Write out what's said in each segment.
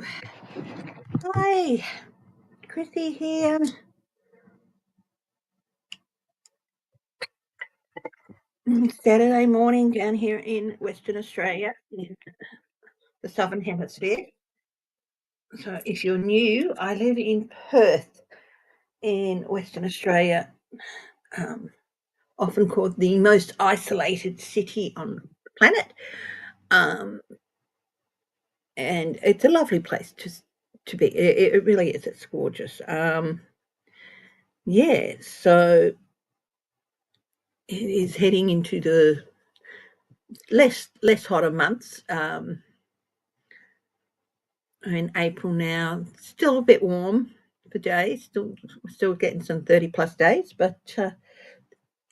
Hello. Hi. Chrissy here. Saturday morning down here in Western Australia, in the Southern Hemisphere. So if you're new, I live in Perth in Western Australia, often called the most isolated city on the planet. And it's a lovely place to be. It really is. It's gorgeous. Yeah, so it is heading into the less hotter months. In April now, still a bit warm for days. Still getting some 30+ days, but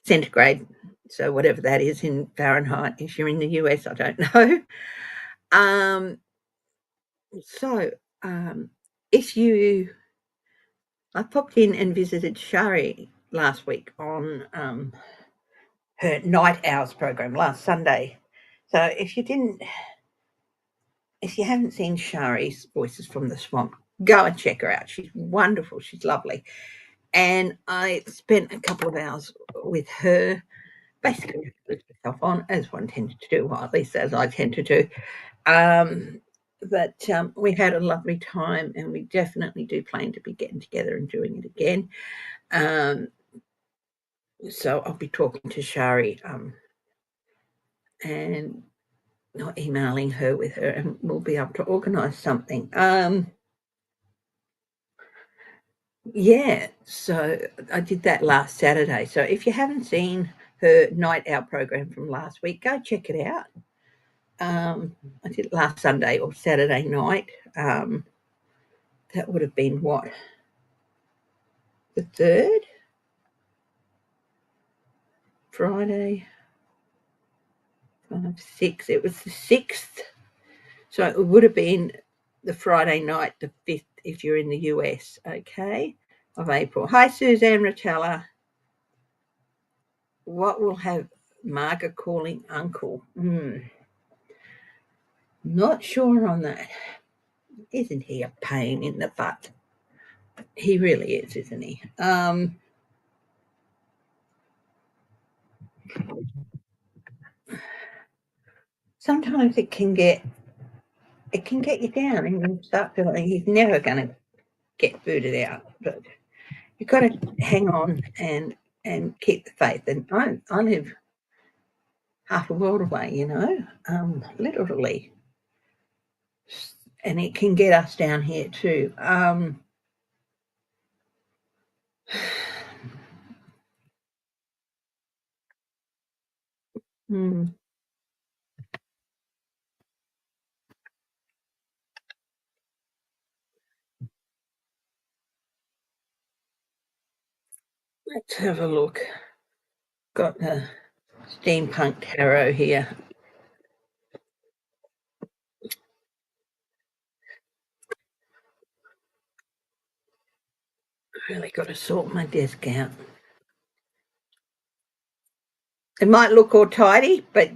centigrade. So whatever that is in Fahrenheit. If you're in the US, I don't know. Um, so if you, I popped in and visited Shari last week on her night hours program last Sunday. So if you haven't seen Shari's Voices from the Swamp, go and check her out. She's wonderful. She's lovely. And I spent a couple of hours with her, basically with myself on, as one tends to do, or at least as I tend to do. But we had a lovely time, and we definitely do plan to be getting together and doing it again. So I'll be talking to Shari and not emailing her with her, and we'll be able to organise something. Yeah, so I did that last Saturday. So if you haven't seen her night out program from last week, go check it out. I did it last Sunday or Saturday night. That would have been what? The 3rd? Friday? 5, 6. It was the 6th. So it would have been the Friday night, the 5th, if you're in the US, okay, of April. Hi, Suzanne Rotella. What will have Margaret calling uncle? Not sure on that. Isn't he a pain in the butt? He really is, isn't he? Sometimes it can get you down, and you start feeling like he's never going to get booted out. But you've got to hang on and keep the faith. And I live half a world away, literally, and it can get us down here too. Hmm. Let's have a look. Got the steampunk tarot here. Really got to sort my desk out. It might look all tidy, but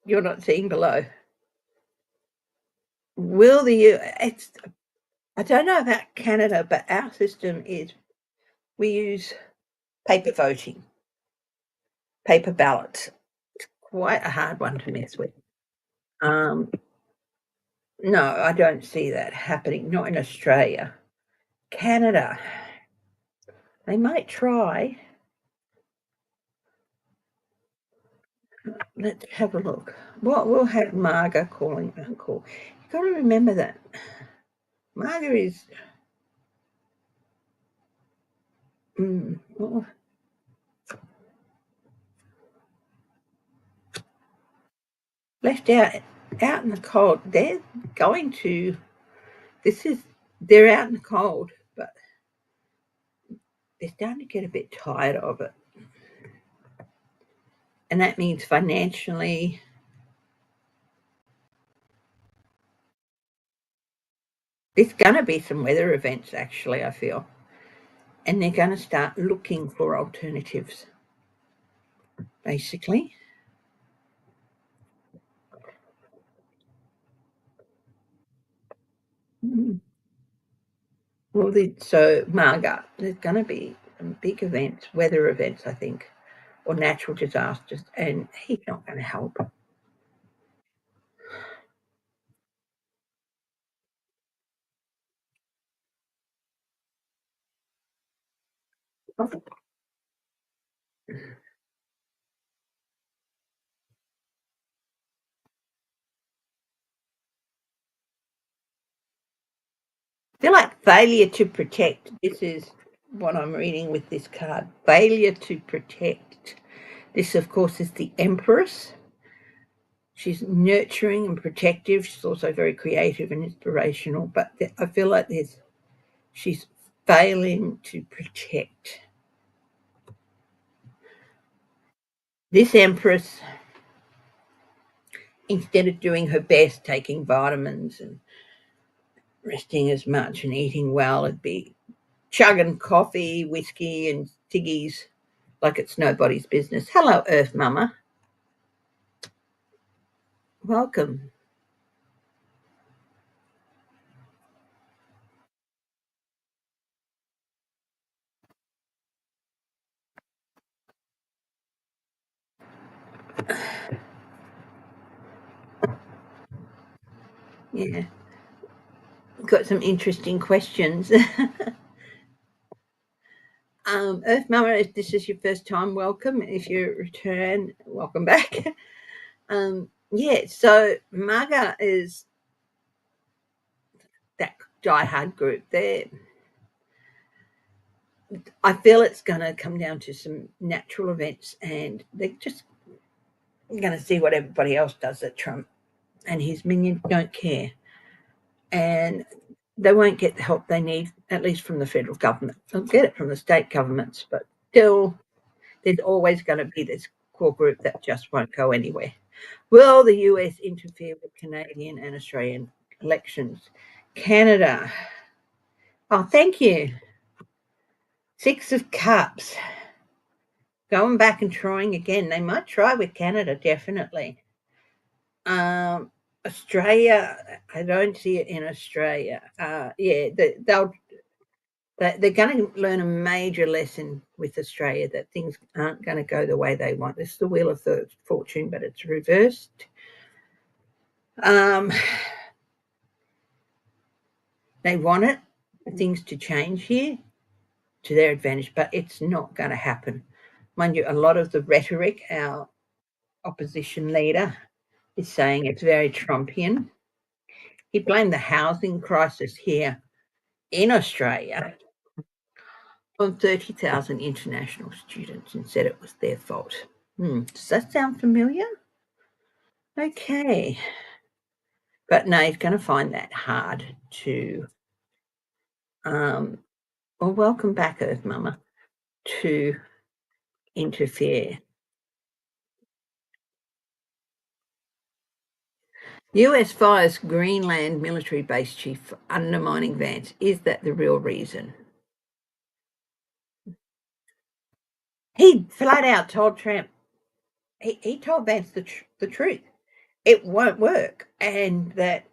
you're not seeing below. Will the it's I don't know about Canada, but our system is we use paper voting, paper ballots. It's quite a hard one to mess with. Um, no, I don't see that happening. Not in Australia. Canada, they might try. Let's have a look. What will have Marga calling uncle? You've got to remember that Marga is well, left out in the cold. They're going to. They're out in the cold, but they're starting to get a bit tired of it, and that means financially. There's going to be some weather events, actually, I feel, and they're going to start looking for alternatives, basically. Mm. Well, so Marga, there's going to be big events, weather events, I think, or natural disasters, and he's not going to help. I feel like failure to protect. This is what I'm reading with this card. Failure to protect. This, of course, is the Empress. She's nurturing and protective. She's also very creative and inspirational. But I feel like she's failing to protect. This Empress, instead of doing her best, taking vitamins and resting as much and eating well, it'd be chugging coffee, whiskey, and ciggies like it's nobody's business. Hello, Earth Mama. Welcome. Yeah, got some interesting questions. Earth Mama, if this is your first time, welcome. If you return, welcome back. Yeah, so Marga is that diehard group. I feel it's going to come down to some natural events, and they're just going to see what everybody else does that Trump and his minions don't care. And they won't get the help they need, at least from the federal government. They'll get it from the state governments, but still, there's always going to be this core group that just won't go anywhere. Will the US interfere with Canadian and Australian elections? Canada. Oh, thank you. Six of Cups. Going back and trying again. They might try with Canada, definitely. Um, Australia, I don't see it in Australia. Yeah, they're going to learn a major lesson with Australia that things aren't going to go the way they want. This is the Wheel of Fortune, but it's reversed. Um, they want it, things to change here to their advantage, but it's not going to happen. Mind you, a lot of the rhetoric, our opposition leader is saying it's very Trumpian. He blamed the housing crisis here in Australia on 30,000 international students and said it was their fault. Does that sound familiar? Okay. But no, he's going to find that hard to, well, welcome back, Earth Mama, to interfere. US fires Greenland military base chief for undermining Vance. Is that the real reason? He flat out told Trump, he told Vance the truth. It won't work. And that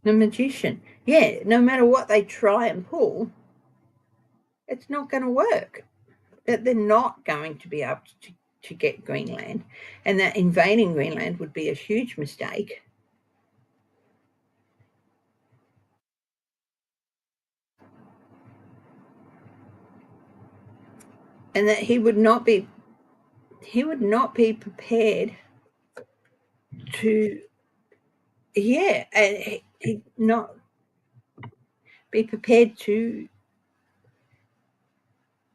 the magician, yeah, no matter what they try and pull, it's not going to work. That they're not going to be able to get Greenland, and that invading Greenland would be a huge mistake. And that he would not be prepared to, yeah, and he not be prepared to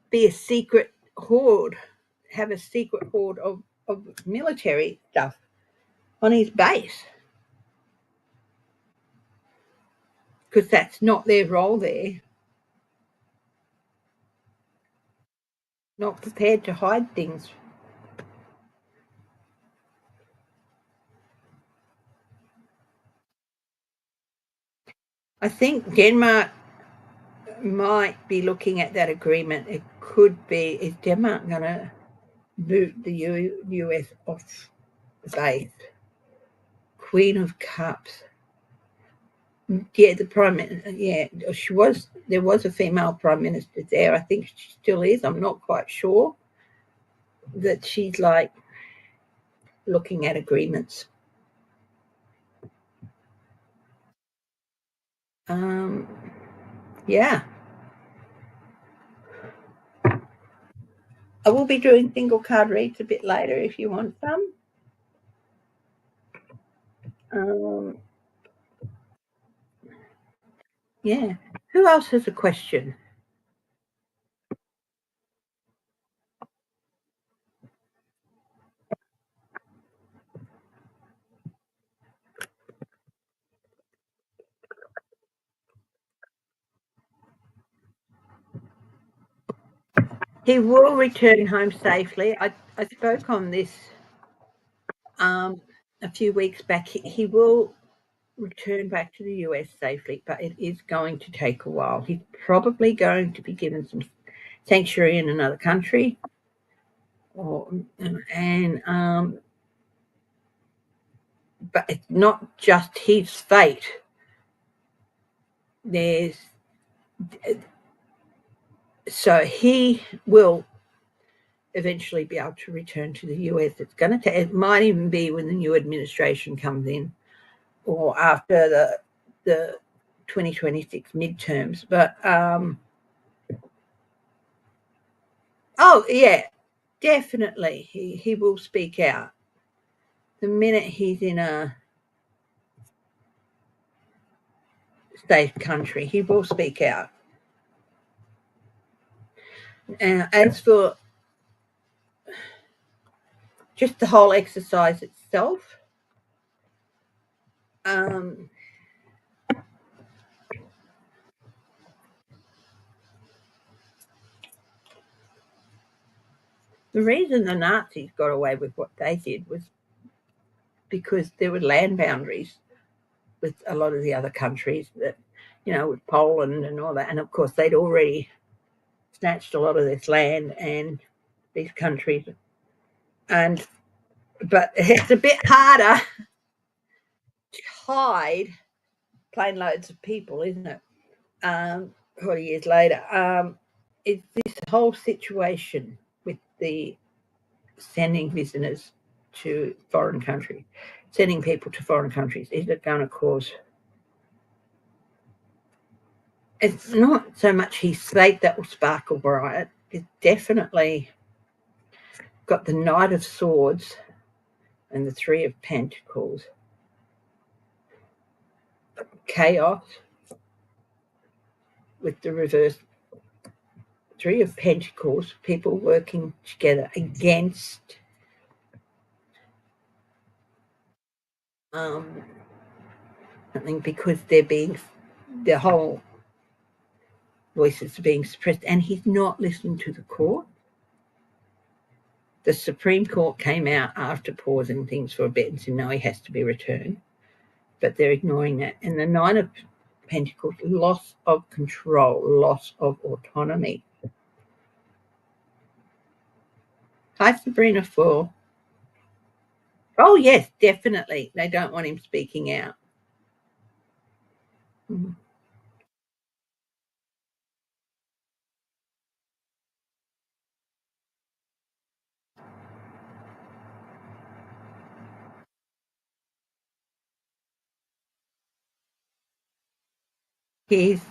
be a secret horde, have a secret horde of military stuff on his base, because that's not their role there. Not prepared to hide things. I think Denmark might be looking at that agreement. It could be, is Denmark going to boot the US off the base? Queen of Cups. Yeah, the prime minister. Yeah, there was a female prime minister there. I think she still is. I'm not quite sure that she's like looking at agreements. Yeah. I will be doing single card reads a bit later if you want some. Um, yeah. Who else has a question? He will return home safely. I spoke on this a few weeks back. He will return back to the US safely, but it is going to take a while. He's probably going to be given some sanctuary in another country, and but it's not just his fate. So he will eventually be able to return to the US. It might even be when the new administration comes in, or after the 2026 midterms. But oh yeah, definitely he will speak out the minute he's in a safe country. He will speak out. As for just the whole exercise itself, um, the reason the Nazis got away with what they did was because there were land boundaries with a lot of the other countries that, with Poland and all that. And of course, they'd already snatched a lot of this land and these countries. But it's a bit harder to hide plane loads of people, isn't it? 40 years later. It's this whole situation with the sending visitors to foreign countries, sending people to foreign countries. Is it going to cause? It's not so much his fate that will spark a riot. It's definitely got the Knight of Swords and the Three of Pentacles. Chaos with the reverse Three of Pentacles, people working together against something because their whole voices are being suppressed, and he's not listening to the court. The Supreme Court came out after pausing things for a bit and said, no, he has to be returned. But they're ignoring that. And the Nine of Pentacles, loss of control, loss of autonomy. Hi, Sabrina Four. Oh, yes, definitely. They don't want him speaking out. Mm-hmm. He's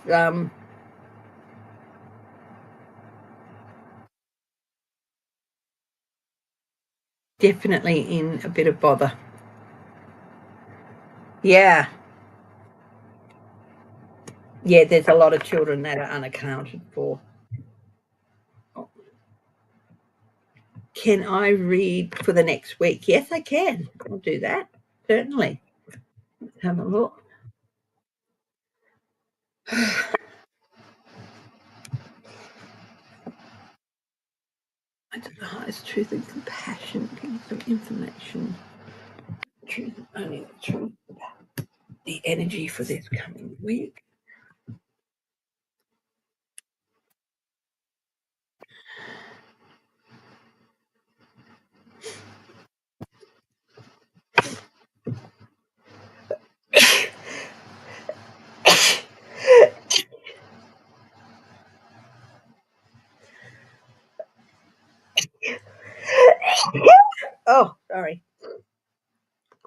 definitely in a bit of bother. Yeah. Yeah, there's a lot of children that are unaccounted for. Can I read for the next week? Yes, I can. I'll do that. Certainly. Let's have a look. I don't know. It's truth and compassion. Give me some information. Truth, only the truth about the energy for this coming week.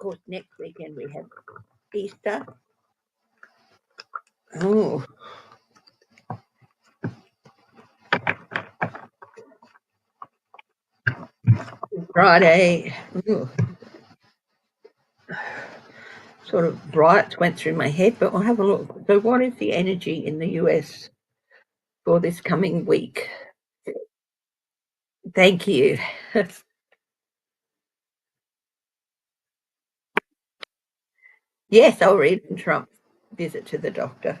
course, next weekend we have Easter. Oh, Friday. Ooh, sort of bright went through my head, but we'll have a look. So, what is the energy in the US for this coming week? Thank you. Yes, I'll read in Trump's visit to the doctor.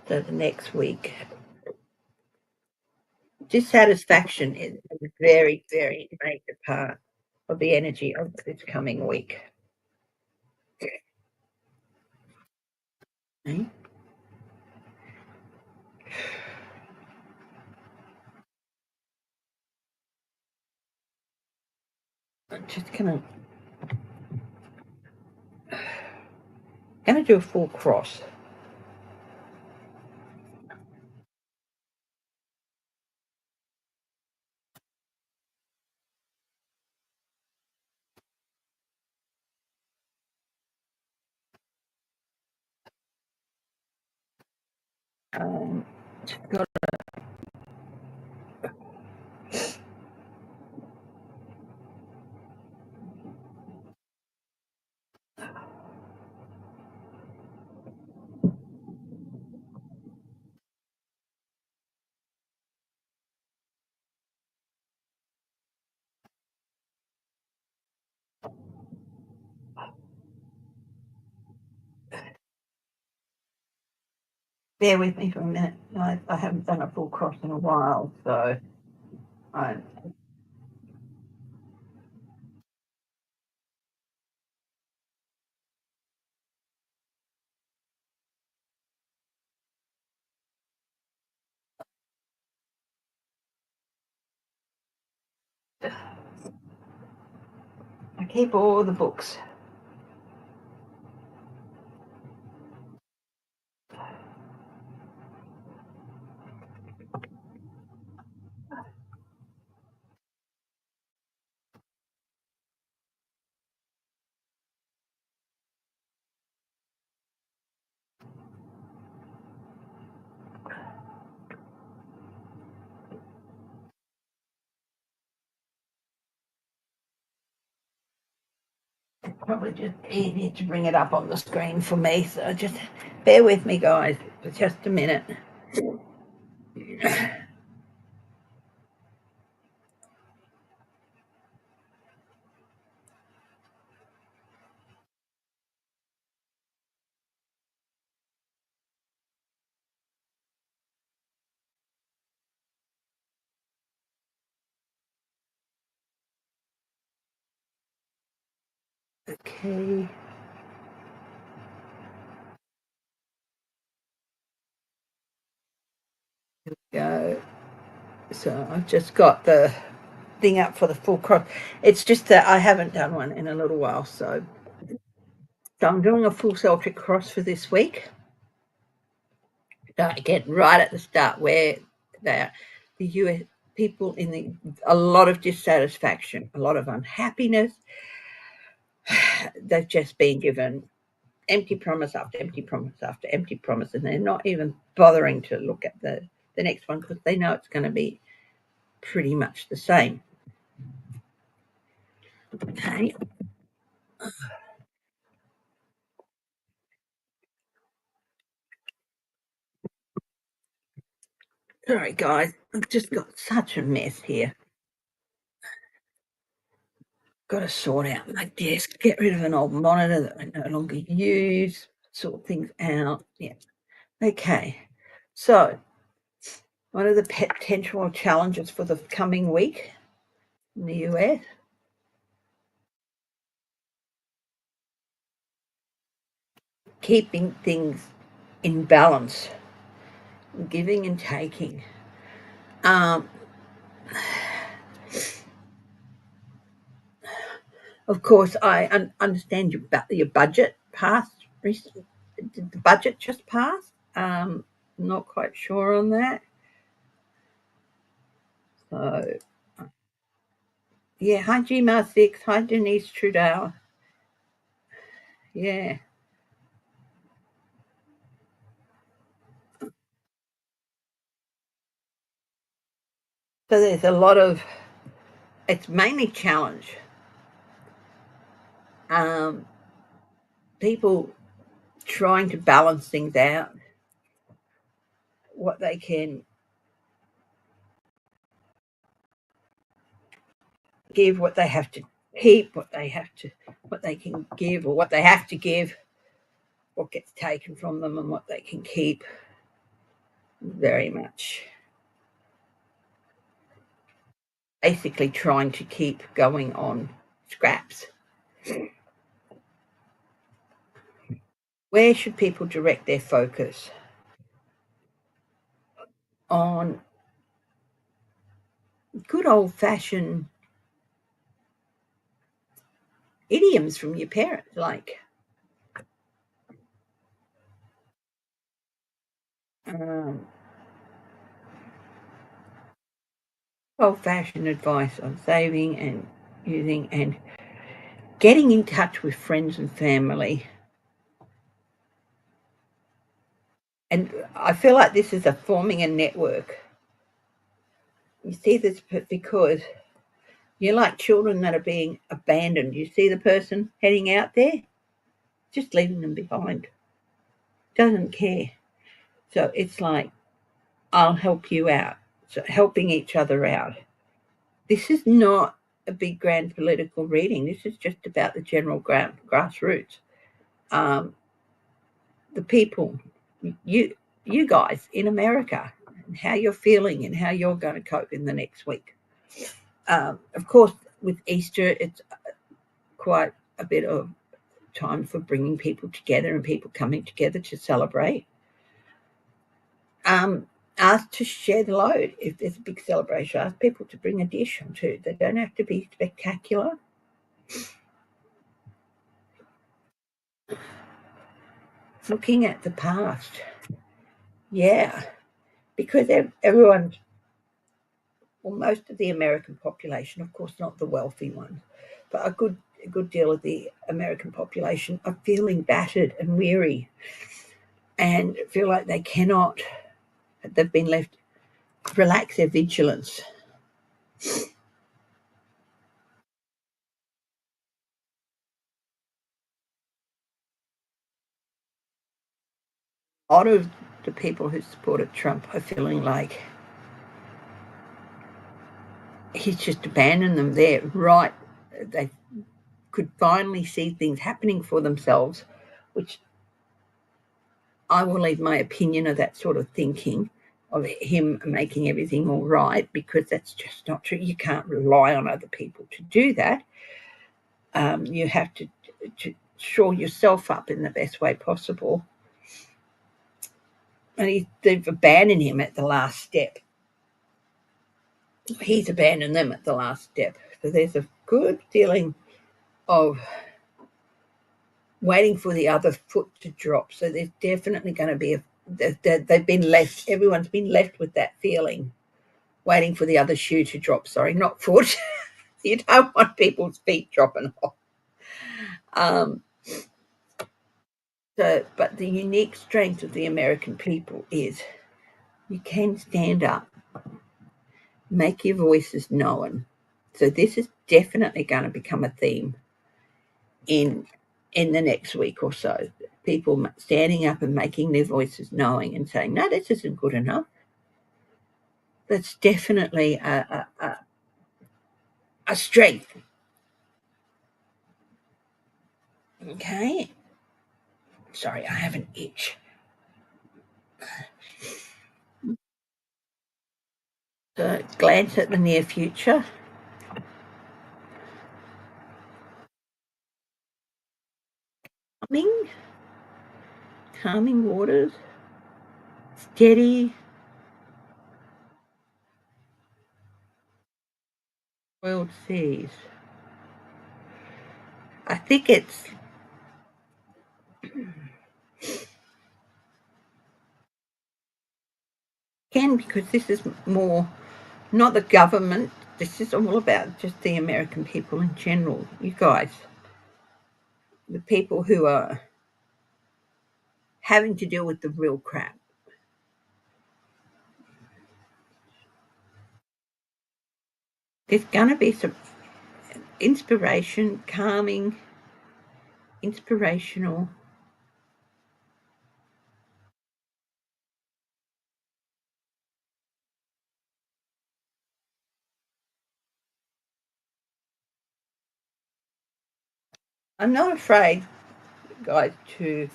So, the next week. Dissatisfaction is a very, very major part of the energy of this coming week. Okay. I'm just gonna do a full cross. Um, got, bear with me for a minute. I haven't done a full cross in a while, so I keep all the books. Probably just easier to bring it up on the screen for me. So just bear with me, guys, for just a minute. Okay. Go. So I've just got the thing up for the full cross. It's just that I haven't done one in a little while, so I'm doing a full Celtic cross for this week. Again, right at the start, where the US people a lot of dissatisfaction, a lot of unhappiness. They've just been given empty promise after empty promise after empty promise, and they're not even bothering to look at the next one because they know it's going to be pretty much the same. Okay. Sorry, guys. I've just got such a mess here. Got to sort out my desk, get rid of an old monitor that I no longer use, sort things out. Yeah. Okay. So, what are the potential challenges for the coming week in the US? Keeping things in balance, giving and taking. Um, of course, I understand your budget passed recently. Did the budget just pass? Not quite sure on that. So, Yeah, hi Gmar6, hi Denise Trudeau. Yeah. So there's a lot of, it's mainly challenge. Um, People trying to balance things out, what they can give, what they have to keep, what they can give, or what they have to give, what gets taken from them, and what they can keep. Very much, basically trying to keep going on scraps. Where should people direct their focus? On good old fashioned idioms from your parents, like um, old fashioned advice on saving and using and getting in touch with friends and family. And I feel like this is a forming a network. You see this because you're like children that are being abandoned. You see the person heading out there, just leaving them behind, doesn't care. So it's like, I'll help you out. So helping each other out. This is not a big grand political reading. This is just about the general grassroots. Um, the people, you you guys in America, and how you're feeling and how you're going to cope in the next week. Of course, with Easter, it's quite a bit of time for bringing people together and people coming together to celebrate. Um, Ask to share the load. If there's a big celebration, ask people to bring a dish or two. They don't have to be spectacular. Looking at the past, yeah, because everyone, well, most of the American population, of course, not the wealthy ones, but a good deal of the American population are feeling battered and weary and feel like they cannot, they've been left, relax their vigilance. A lot of the people who supported Trump are feeling like he's just abandoned them there, right? They could finally see things happening for themselves, which I will leave my opinion of that sort of thinking of him making everything all right, because that's just not true. You can't rely on other people to do that. You have to shore yourself up in the best way possible. And they've abandoned him at the last step. He's abandoned them at the last step. So there's a good feeling of waiting for the other foot to drop. So there's definitely going to be they've been left. Everyone's been left with that feeling, waiting for the other shoe to drop. Sorry, not foot. You don't want people's feet dropping off. Um, but the unique strength of the American people is you can stand up, make your voices known. So this is definitely going to become a theme in the next week or so. People standing up and making their voices known and saying, "No, this isn't good enough." That's definitely a strength. Okay. Sorry, I have an itch. So glance at the near future. Calming, calming waters, steady, world seas. I think it's again because this is more not the government this is all about just the American people in general. You guys, the people who are having to deal with the real crap. There's going to be some inspiration, calming, inspirational. I'm not afraid, guys, to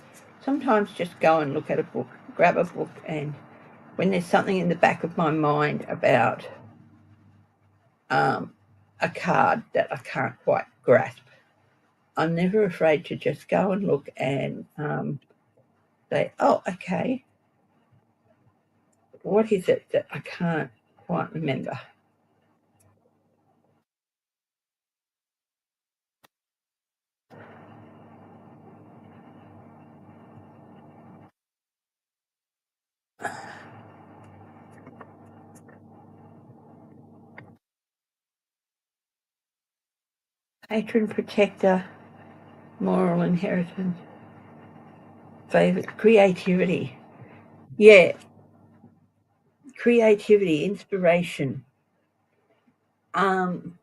sometimes just go and look at a book, grab a book, and when there's something in the back of my mind about um, a card that I can't quite grasp, I'm never afraid to just go and look and say, oh, okay, what is it that I can't quite remember? Patron, protector, moral inheritance, favorite, creativity. Yeah, creativity, inspiration. Um,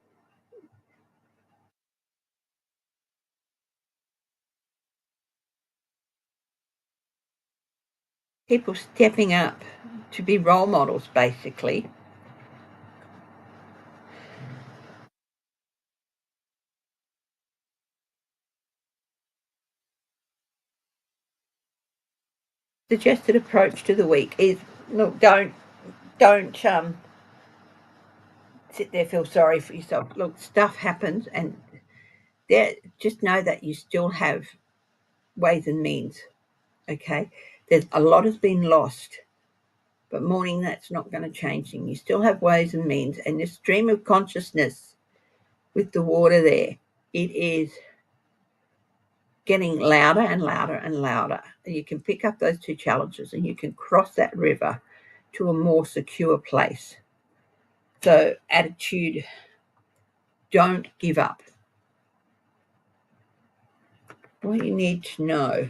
People stepping up to be role models, basically. Suggested approach to the week is look, don't sit there feel sorry for yourself. Look, stuff happens, and there just know that you still have ways and means. Okay, there's a lot has been lost, but mourning that's not going to change things. You still have ways and means, and this stream of consciousness with the water there, it is getting louder and louder and louder. And you can pick up those two challenges and you can cross that river to a more secure place. So, attitude, don't give up. What you need to know,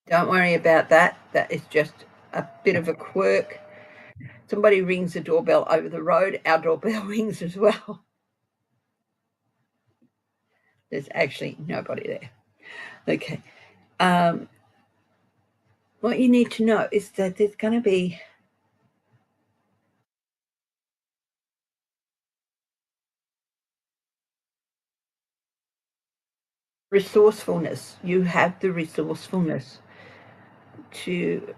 don't worry about that. That is just a bit of a quirk. Somebody rings the doorbell over the road, our doorbell rings as well. There's actually nobody there. Okay. Um, what you need to know is that there's going to be resourcefulness. You have the resourcefulness to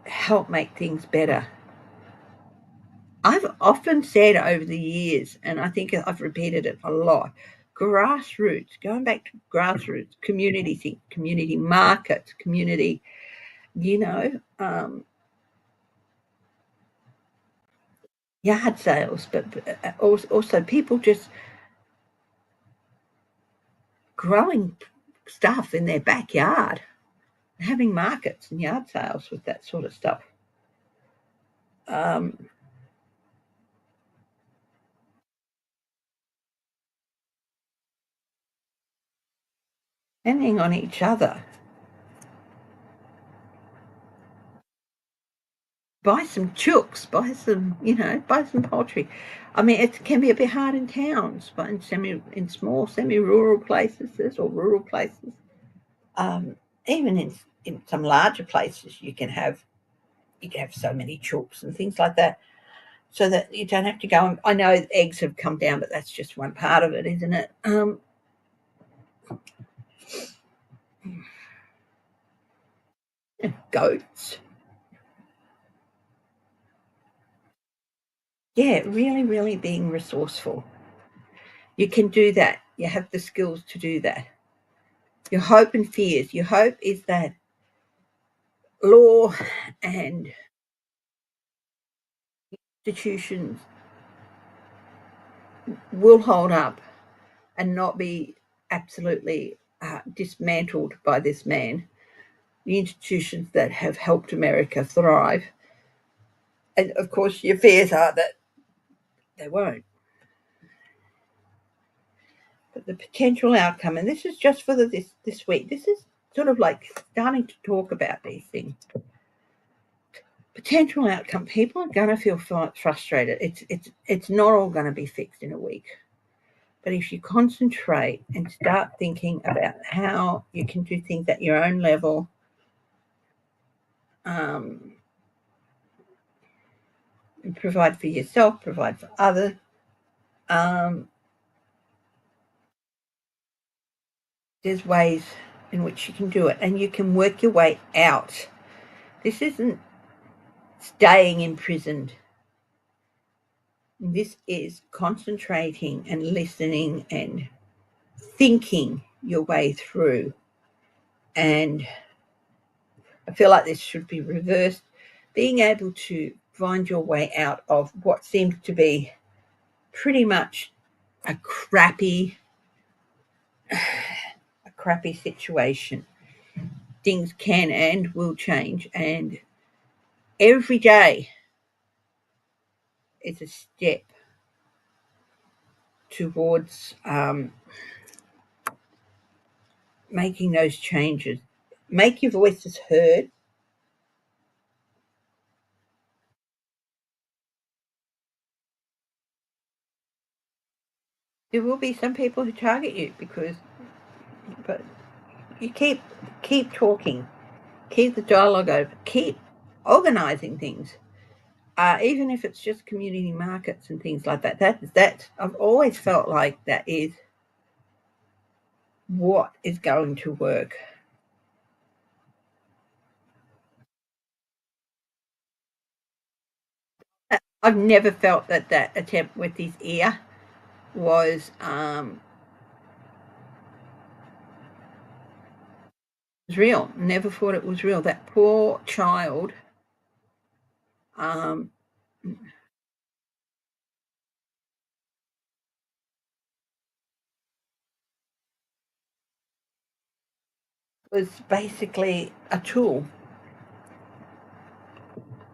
help make things better. I've often said over the years, and I think I've repeated it a lot, grassroots, going back to grassroots, community markets, community, you know, yard sales, but also people just growing stuff in their backyard, having markets and yard sales with that sort of stuff. Um, Depending on each other. Buy some chooks, buy some poultry. I mean, it can be a bit hard in towns, but in small semi-rural places or rural places, even in some larger places, you can have so many chooks and things like that, so that you don't have to go. And I know eggs have come down, but that's just one part of it, isn't it? Goats. Yeah, really, really being resourceful. You can do that. You have the skills to do that. Your hope and fears. Your hope is that law and institutions will hold up and not be absolutely dismantled by this man. The institutions that have helped America thrive And of course, your fears are that they won't. But the potential outcome, and this is just for this week. This is sort of like starting to talk about these things. Potential outcome. People are going to feel frustrated. It's not all going to be fixed in a week. But if you concentrate and start thinking about how you can do things at your own level, and provide for yourself, provide for others, there's ways in which you can do it, and you can work your way out. This isn't staying imprisoned. This is concentrating and listening and thinking your way through. And I feel like this should be reversed. Being able to find your way out of what seems to be pretty much a crappy situation. Things can and will change, and every day is a step towards making those changes. Make your voices heard. There will be some people who target you but you keep talking, keep the dialogue open, keep organising things. Even if it's just community markets and things like that. That I've always felt like that is what is going to work. I've never felt that attempt with his ear was real. Never thought it was real. That poor child um, was basically a tool.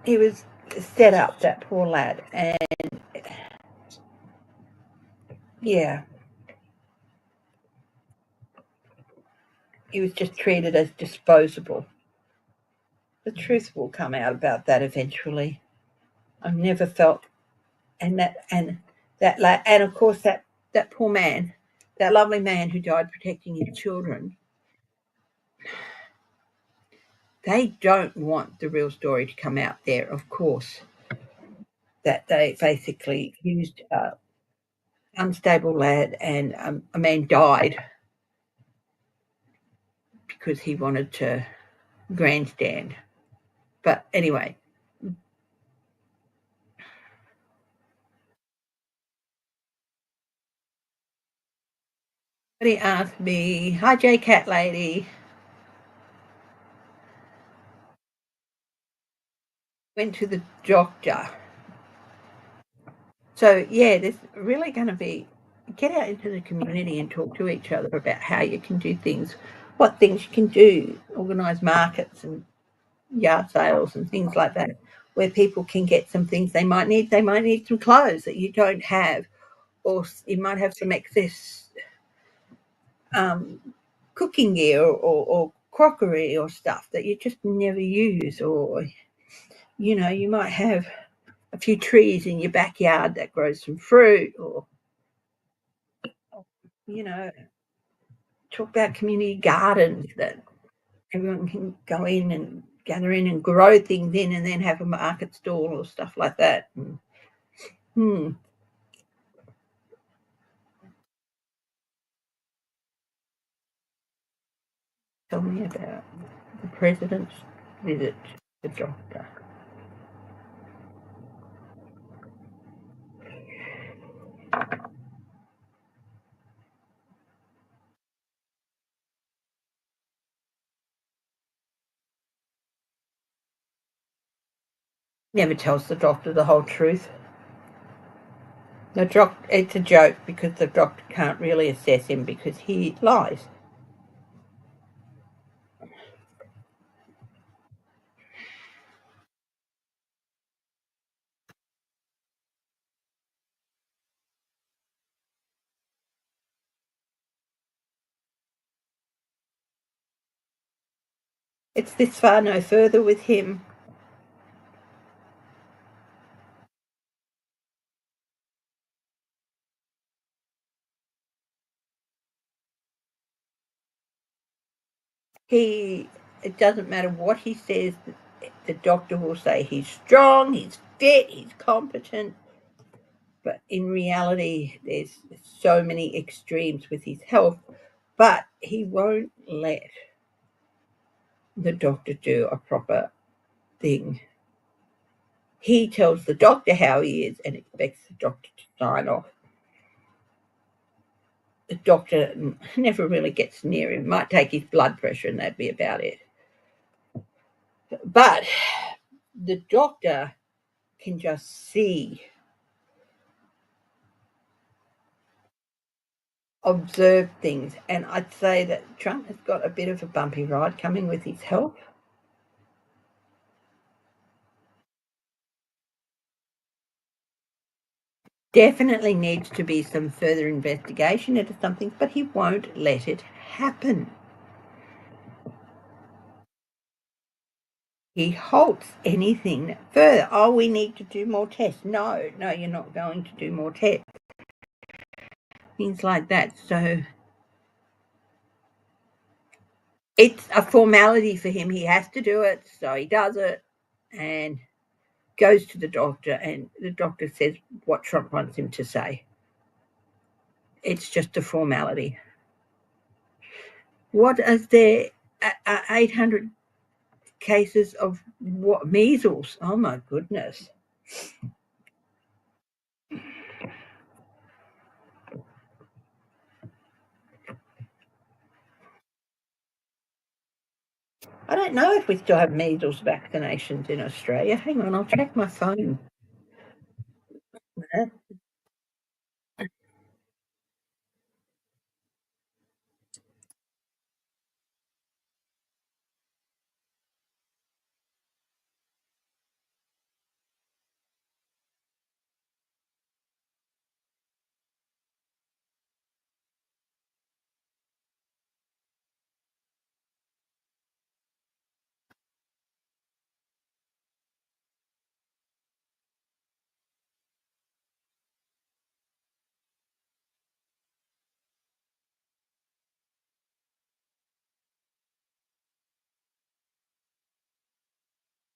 He was set up, that poor lad, and yeah, he was just treated as disposable. The truth will come out about that eventually. I've never felt, and of course that poor man, that lovely man who died protecting his children. They don't want the real story to come out there, of course, that they basically used a unstable lad, and a man died because he wanted to grandstand. But anyway, somebody asked me, "Hi, J Cat Lady, went to the doctor." So yeah, there's really going to be, get out into the community and talk to each other about how you can do things, what things you can do, organise markets and yard sales and things like that, where people can get some things they might need. They might need some clothes that you don't have, or you might have some excess um, cooking gear or crockery or stuff that you just never use, or you might have a few trees in your backyard that grows some fruit, or you know talk about community gardens that everyone can go in and gather in and grow things in, and then have a market stall or stuff like that. And, tell me about the president's visit to the doctor. Never tells the doctor the whole truth. It's a joke because the doctor can't really assess him because he lies. It's this far no further with him. It doesn't matter what he says, the doctor will say he's strong, he's fit, he's competent. But in reality, there's so many extremes with his health, but he won't let the doctor do a proper thing. He tells the doctor how he is and expects the doctor to sign off. The doctor never really gets near him, might take his blood pressure and that'd be about it. But the doctor can just see, observe things. And I'd say that Trump has got a bit of a bumpy ride coming with his health. Definitely needs to be some further investigation into something, but he won't let it happen. He halts anything further. Oh, we need to do more tests. No, you're not going to do more tests. Things like that. So it's a formality for him. He has to do it, so he does it and goes to the doctor, and the doctor says what Trump wants him to say. It's just a formality. What is there? 800 cases of what? Measles. Oh my goodness. I don't know if we still have measles vaccinations in Australia. Hang on, I'll check my phone.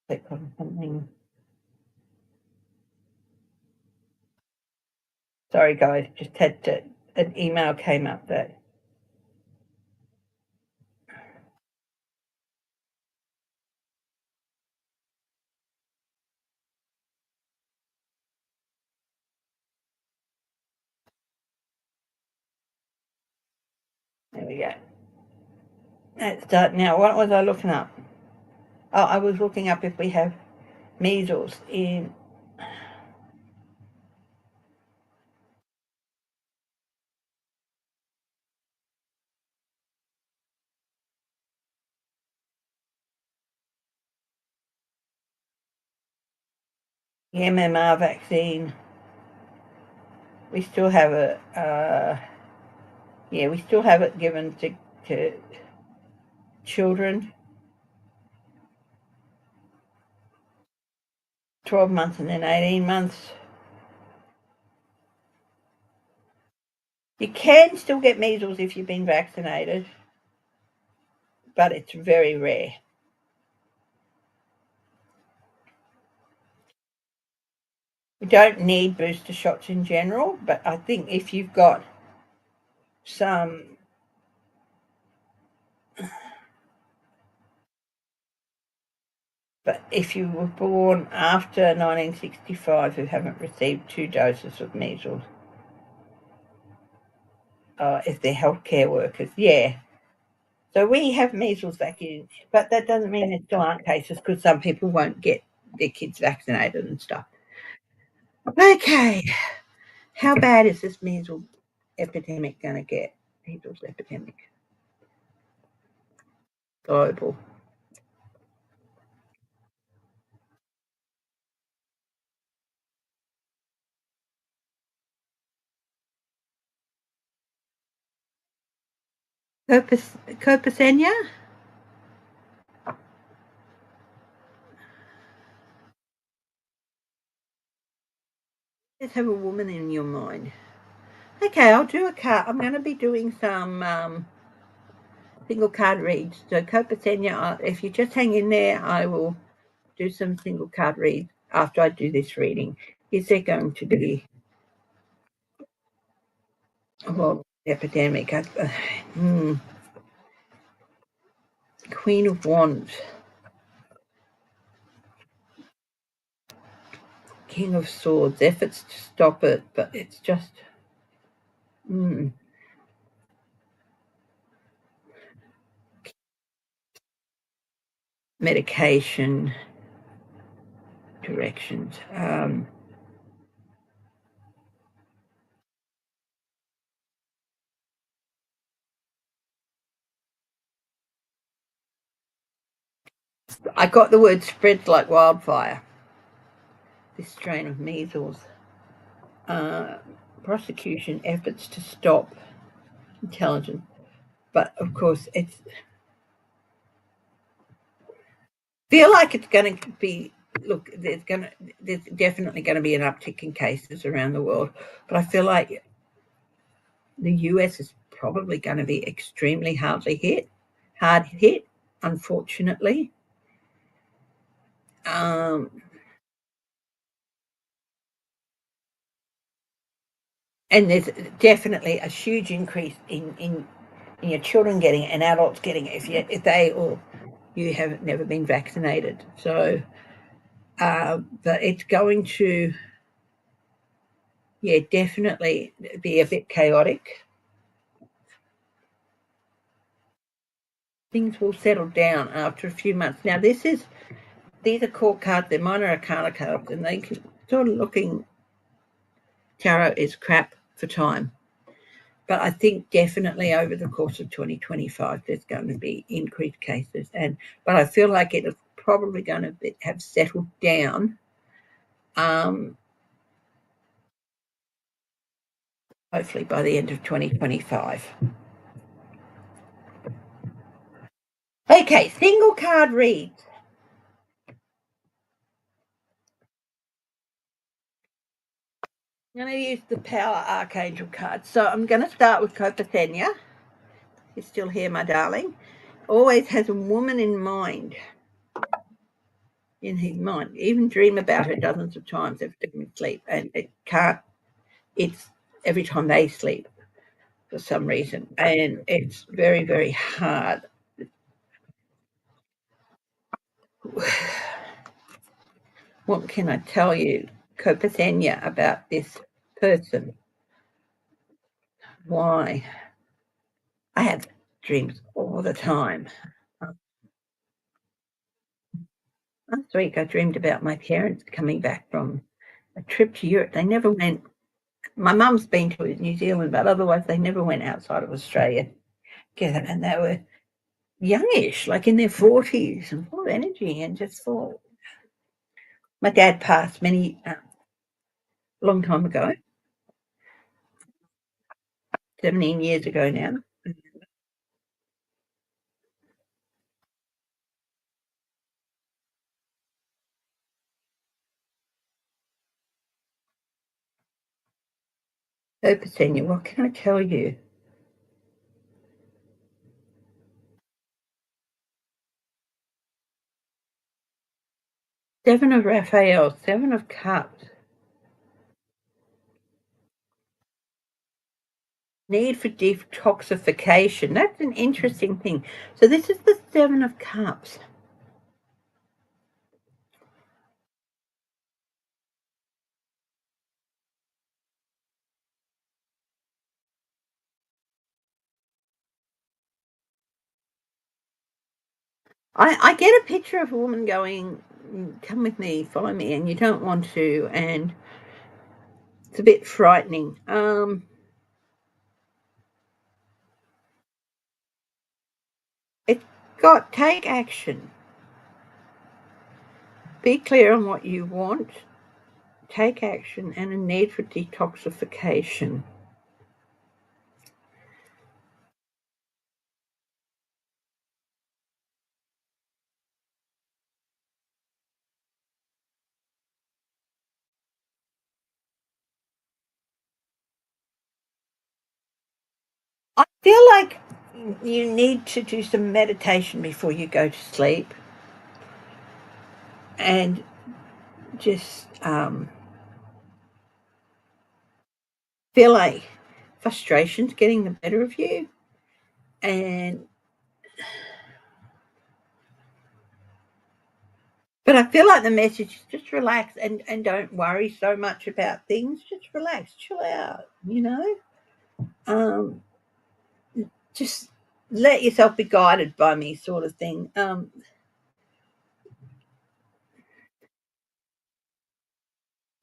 Click on something. Sorry, guys, just had to. An email came up that. There we go. Let's start now. What was I looking up? Oh, I was looking up if we have measles in. The MMR vaccine. We still have it. Yeah, we still have it given to children, 12 months and then 18 months. You can still get measles if you've been vaccinated, but it's very rare. We don't need booster shots in general, but I think if you've got some, but if you were born after 1965 who haven't received 2 doses of measles, if they're healthcare workers, yeah. So we have measles vaccines, but that doesn't mean there still aren't cases because some people won't get their kids vaccinated and stuff. Okay, how bad is this measles epidemic going to get? Measles epidemic, global. Copacenia? Just have a woman in your mind. Okay, I'll do a card. I'm going to be doing some single card reads. So, Copacenia, if you just hang in there, I will do some single card reads after I do this reading. Is there going to be a epidemic? Queen of Wands, King of Swords, efforts to stop it, but it's just medication, directions. I got the word spreads like wildfire. This strain of measles. Prosecution efforts to stop intelligence, but of course it's feel like it's going to be. Look, there's definitely going to be an uptick in cases around the world, but I feel like the US is probably going to be extremely hard hit, unfortunately. And there's definitely a huge increase in your children getting it and adults getting it if they or you have never been vaccinated. So, but it's going to, yeah, definitely be a bit chaotic. Things will settle down after a few months. Now, these are court cards, they're minor arcana cards, and they can sort of looking tarot is crap for time. But I think definitely over the course of 2025, there's going to be increased cases, but I feel like it's probably going to have settled down. Hopefully by the end of 2025. Okay, single card reads. I'm going to use the Power Archangel card. So I'm going to start with Copacenia. You're still here, my darling. Always has a woman in mind. In his mind. Even dream about her dozens of times every time he sleep. And it can't, it's every time they sleep for some reason. And it's very, very hard. What can I tell you, Copacenia, about this person? Why? I have dreams all the time. Last week, I dreamed about my parents coming back from a trip to Europe. They never went. My mum's been to New Zealand, but otherwise, they never went outside of Australia together. And they were youngish, like in their 40s, and full of energy. And just thought, my dad passed long time ago, 17 years ago now. So, Pesenia, what can I tell you? Seven of Raphael, Seven of Cups. Need for detoxification. That's an interesting thing. So this is the Seven of Cups. I get a picture of a woman going, come with me, follow me, and you don't want to, and it's a bit frightening. It's got take action. Be clear on what you want, take action, and a need for detoxification. I feel like you need to do some meditation before you go to sleep, and just feel like frustration's getting the better of you, and but I feel like the message is just relax and don't worry so much about things. Just relax, chill out, Um, just let yourself be guided by me, sort of thing.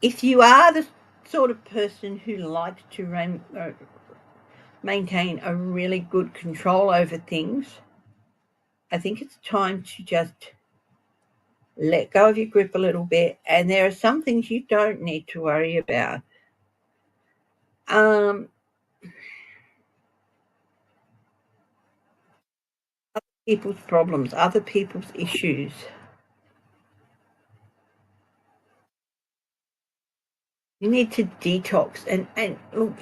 If you are the sort of person who likes to maintain a really good control over things, I think it's time to just let go of your grip a little bit. And there are some things you don't need to worry about. Um, People's problems, other people's issues. You need to detox and look,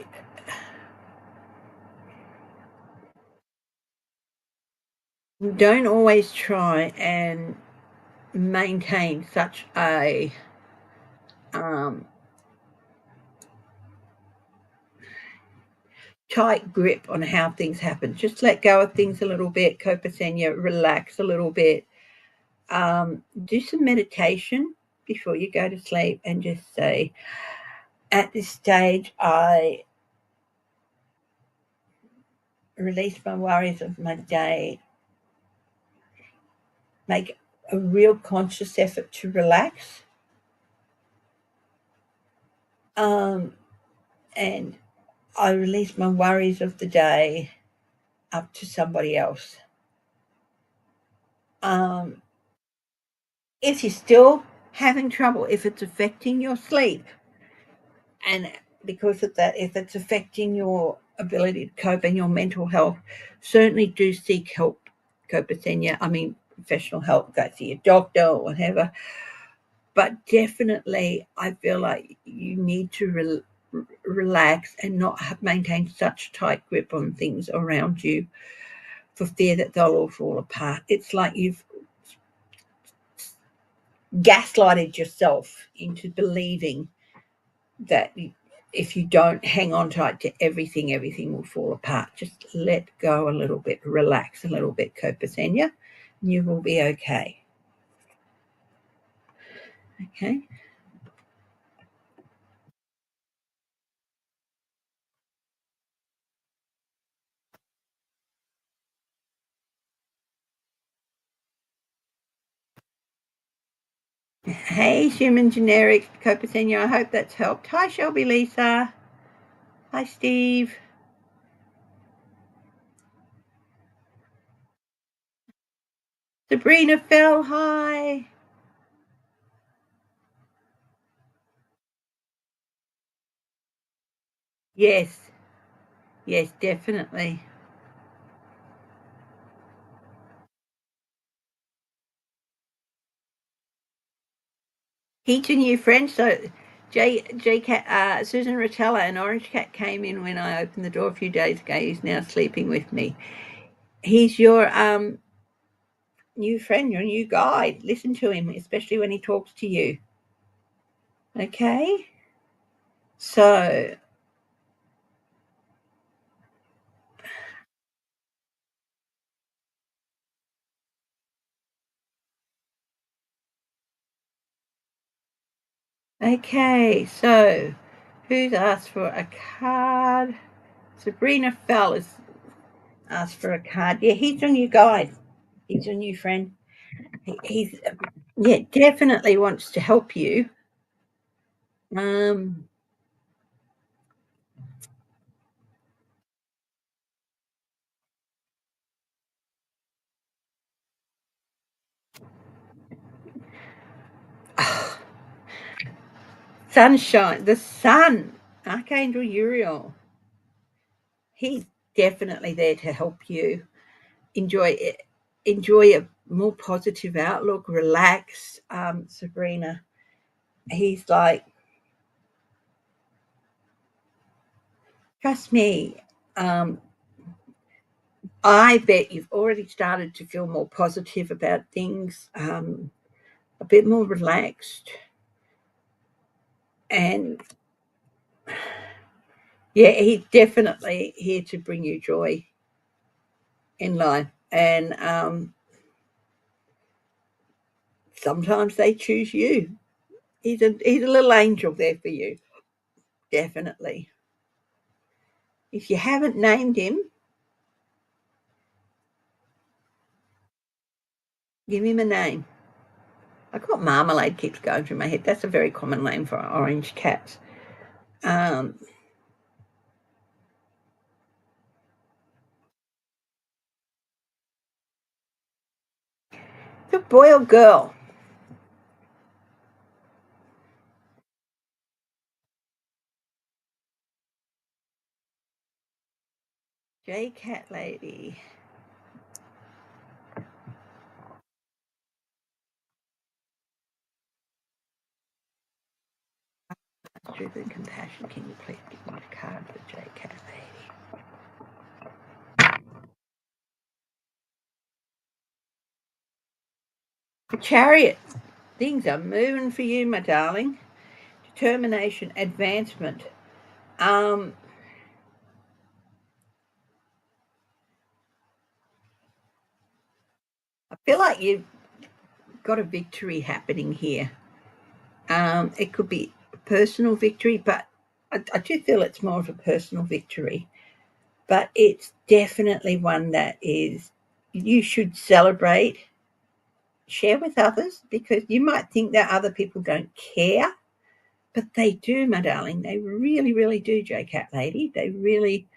don't always try and maintain such a um, tight grip on how things happen. Just let go of things a little bit, Copacenia, relax a little bit. Do some meditation before you go to sleep and just say, at this stage, I release my worries of my day, make a real conscious effort to relax, um, and I release my worries of the day up to somebody else. Um, if you're still having trouble, if it's affecting your sleep, and because of that, if it's affecting your ability to cope and your mental health, certainly do seek help, Copacenia. I mean, professional help, go see a doctor or whatever. But definitely, I feel like you need to relax and not maintain such tight grip on things around you for fear that they'll all fall apart. It's like you've gaslighted yourself into believing that if you don't hang on tight to everything, everything will fall apart. Just let go a little bit, relax a little bit, Copacenia, and you will be okay. Okay. Hey, human generic Copacenia. I hope that's helped. Hi, Shelby Lisa. Hi, Steve. Sabrina Fell. Hi. Yes. Yes, definitely. He's a new friend. So, Susan Rotella and Orange Cat came in when I opened the door a few days ago. He's now sleeping with me. He's your new friend, your new guide. Listen to him, especially when he talks to you. Okay? So, okay. So, who's asked for a card? Sabrina Fell has asked for a card. Yeah, he's your new guide. He's your new friend. He's, yeah, definitely wants to help you. Um, Sunshine, the sun, Archangel Uriel. He's definitely there to help you enjoy it, enjoy a more positive outlook, relax. Sabrina, he's like, trust me, um, I bet you've already started to feel more positive about things, a bit more relaxed. And yeah, he's definitely here to bring you joy in life. And sometimes they choose you. He's a little angel there for you, definitely. If you haven't named him, give him a name. I got Marmalade keeps going through my head. That's a very common name for orange cats. Um, the boy or girl? J Cat Lady. Truth and compassion. Can you please give me a card for J Cat Lady? The Chariot. Things are moving for you, my darling. Determination, advancement. Um, I feel like you've got a victory happening here. It could be a personal victory, but I do feel it's more of a personal victory. But it's definitely one that is you should celebrate, share with others, because you might think that other people don't care, but they do, my darling. They really, really do, J Cat Lady. They really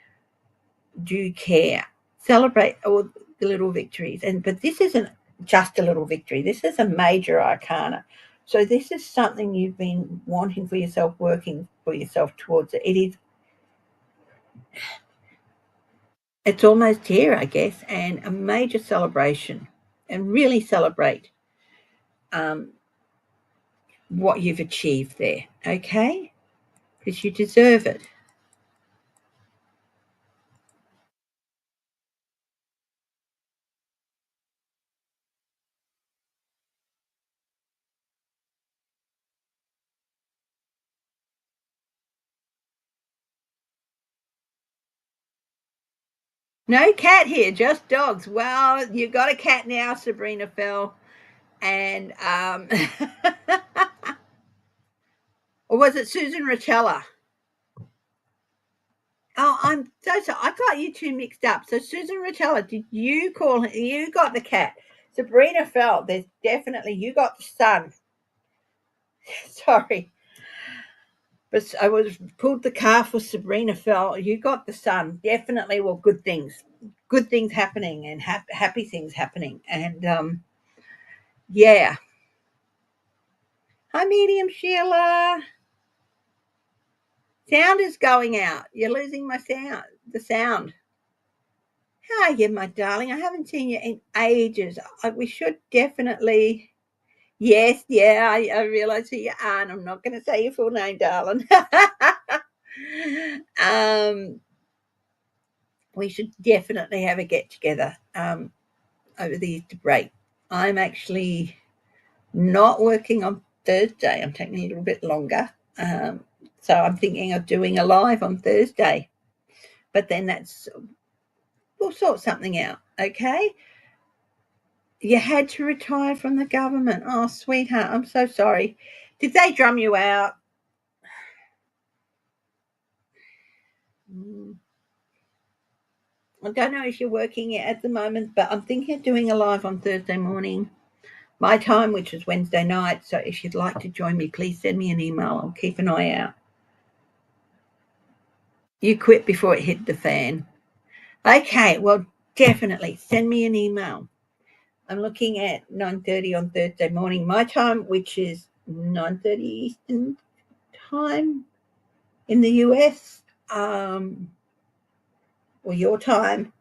do care. Celebrate all the little victories. But this isn't just a little victory. This is a major arcana. So this is something you've been wanting for yourself, working for yourself towards it. It's almost here, I guess, and a major celebration. And really celebrate um, what you've achieved there, okay? Because you deserve it. No cat here, just dogs. Well, you got a cat now, Sabrina Fell. And or was it Susan Rotella? Oh, I'm so sorry. I got you two mixed up. So Susan Rotella, did you call her? You got the cat. Sabrina Fell. There's definitely you got the son. Sorry, but I was pulled the car for Sabrina Fell. You got the son. Definitely. Well, good things happening, and happy things happening. And yeah. Hi, Medium Sheila. Sound is going out. You're losing my sound. The sound. How are you, my darling? I haven't seen you in ages. We should definitely. Yes, yeah, I realise who you are, and I'm not going to say your full name, darling. um, we should definitely have a get together over the Easter break. I'm actually not working on Thursday. I'm taking a little bit longer. So I'm thinking of doing a live on Thursday. But then we'll sort something out, okay? You had to retire from the government. Oh, sweetheart, I'm so sorry. Did they drum you out? Mm, I don't know if you're working it at the moment, but I'm thinking of doing a live on Thursday morning, my time, which is Wednesday night. So if you'd like to join me, please send me an email. I'll keep an eye out. You quit before it hit the fan. Okay, well, definitely send me an email. I'm looking at 9:30 on Thursday morning, my time, which is 9:30 Eastern time in the US, or your time.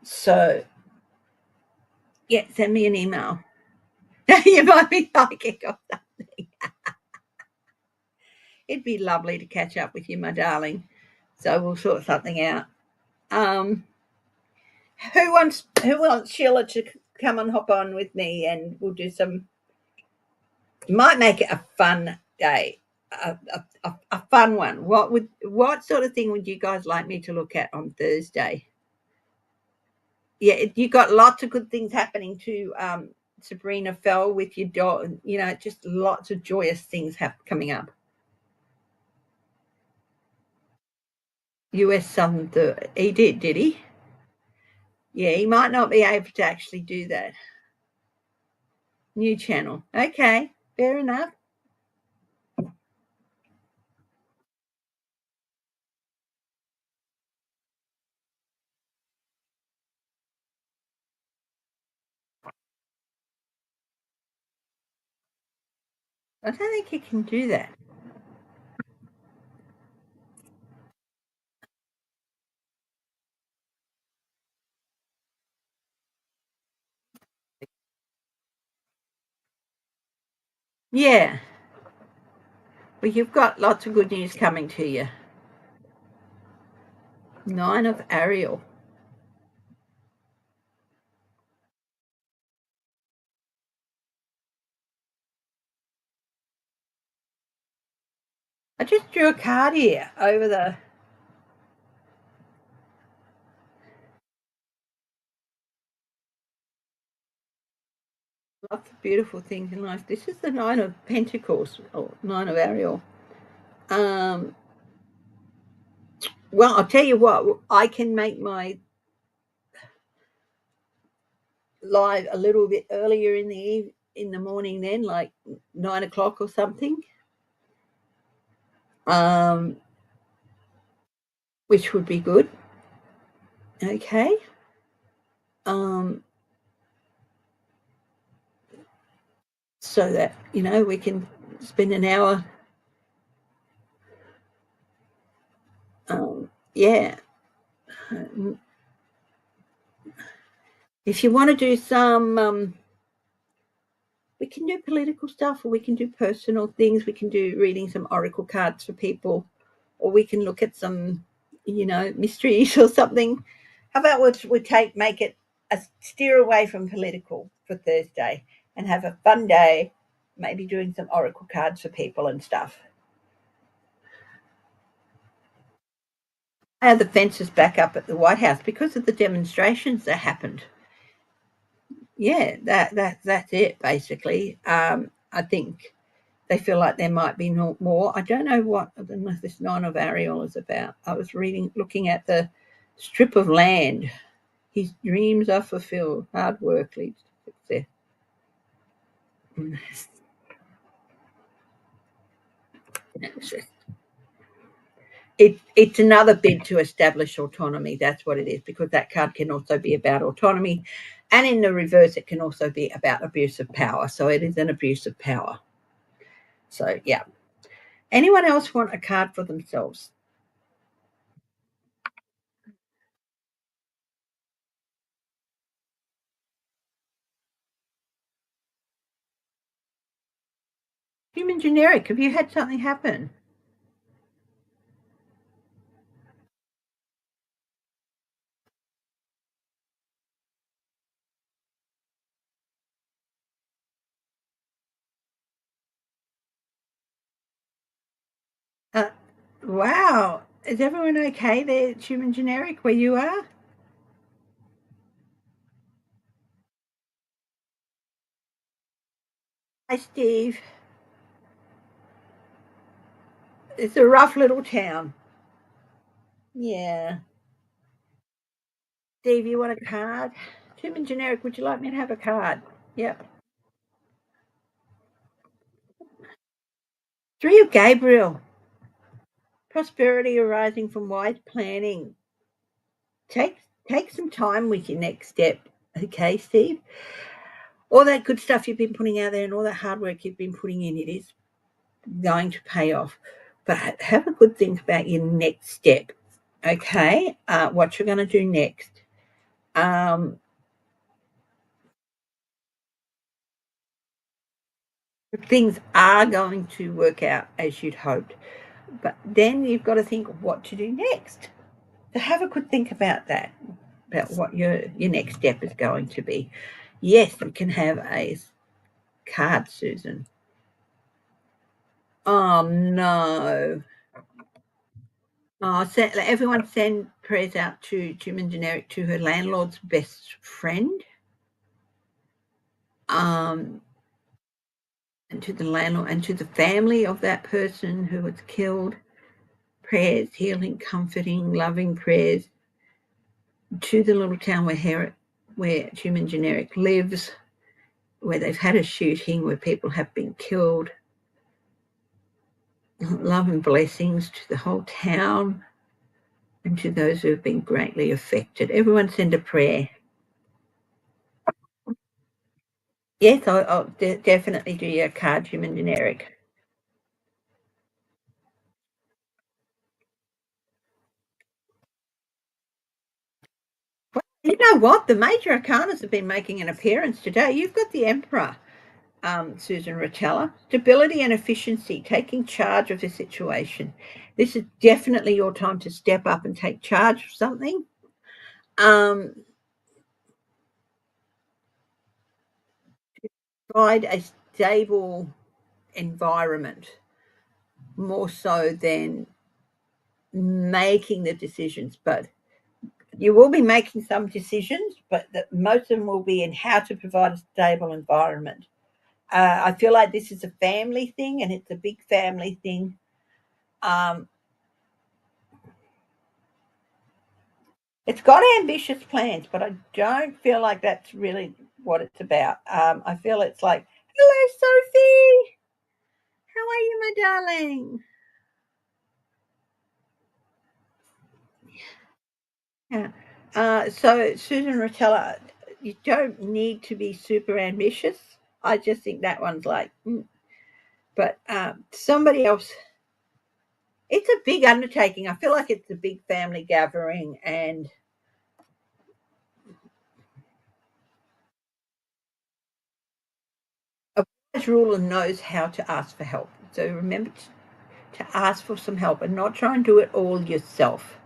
So, yeah, send me an email. You might be liking or something. It'd be lovely to catch up with you, my darling. So we'll sort something out. Um, Who wants Sheila to come and hop on with me, and we'll do some. Might make it a fun day, a fun one. What sort of thing would you guys like me to look at on Thursday? Yeah, you got lots of good things happening too. Sabrina fell with your dog. Just lots of joyous things coming up. US Southern Third. He did he? Yeah, he might not be able to actually do that. New channel. Okay, fair enough. I don't think he can do that. Yeah. Well, you've got lots of good news coming to you. Nine of Ariel. I just drew a card here over the. Lots of beautiful things in life. This is the Nine of Pentacles, or Nine of Ariel. Um, well, I'll tell you what, I can make my live a little bit earlier in the morning then, like 9 o'clock or something. Um, which would be good. Okay. Um, so that, we can spend an hour. Yeah. If you want to do some, we can do political stuff, or we can do personal things. We can do reading some oracle cards for people, or we can look at some, mysteries or something. How about make it a steer away from political for Thursday and have a fun day, maybe doing some oracle cards for people and stuff. The fences back up at the White House because of the demonstrations that happened. Yeah, that's it basically. I think they feel like there might be more. I don't know what this Nine of Ariel is about. I was looking at the strip of land. His dreams are fulfilled. Hard work leads to success. It's another bid to establish autonomy. That's what it is, because that card can also be about autonomy. And in the reverse, it can also be about abuse of power. So it is an abuse of power. So, yeah. Anyone else want a card for themselves? Human generic. Have you had something happen? Uh, wow. Is everyone okay there at human generic where you are? Hi, Steve. It's a rough little town. Yeah. Steve, you want a card? Human generic, would you like me to have a card? Yep. Three of Gabriel. Prosperity arising from wise planning. Take take some time with your next step. Okay, Steve? All that good stuff you've been putting out there and all that hard work you've been putting in, it is going to pay off. But have a good think about your next step. Okay? What you're going to do next. Um, things are going to work out as you'd hoped. But then you've got to think of what to do next. So have a good think about that. about what your next step is going to be. Yes, we can have a card, Susan. Oh no. Oh, everyone send prayers out to Jim and Generic, to her landlord's best friend. And to the landlord and to the family of that person who was killed. Prayers, healing, comforting, loving prayers to the little town where Jim and Generic lives, where they've had a shooting, where people have been killed. Love and blessings to the whole town and to those who have been greatly affected. Everyone send a prayer. Yes, I'll definitely do your card, Jim and Generic. Well, you know what? The major arcanas have been making an appearance today. You've got the Emperor, Susan Rotella. Stability and efficiency, taking charge of the situation. This is definitely your time to step up and take charge of something. Provide a stable environment more so than making the decisions. But you will be making some decisions, but most of them will be in how to provide a stable environment. I feel like this is a family thing, and it's a big family thing. It's got ambitious plans, but I don't feel like that's really what it's about. I feel it's like, hello, Sophie. How are you, my darling? Yeah. So, Susan Rotella, you don't need to be super ambitious. I just think that one's like, but somebody else, it's a big undertaking. I feel like it's a big family gathering, and a wise ruler knows how to ask for help. So remember to ask for some help and not try and do it all yourself.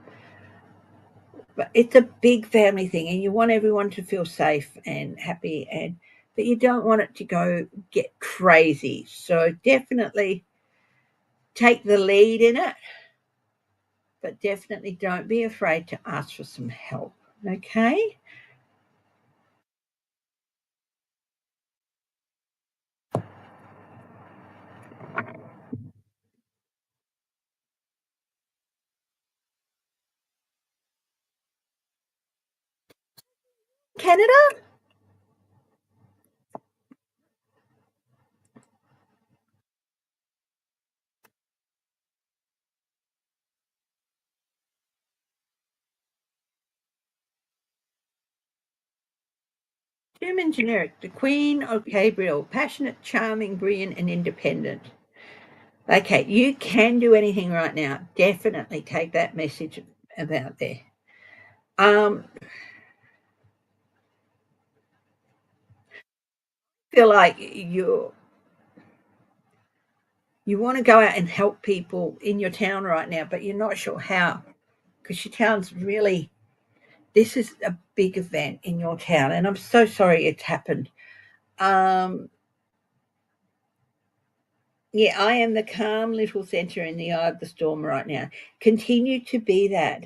But it's a big family thing, and you want everyone to feel safe and happy, and but you don't want it to go get crazy. So definitely take the lead in it, but definitely don't be afraid to ask for some help. Okay? Canada? Human generic, the Queen of Gabriel, passionate, charming, brilliant, and independent. Okay, you can do anything right now. Definitely take that message about there. Um, feel like you want to go out and help people in your town right now, but you're not sure how, because your town's really, this is a big event in your town, and I'm so sorry it's happened. Um, yeah, I am the calm little center in the eye of the storm right now. Continue to be that,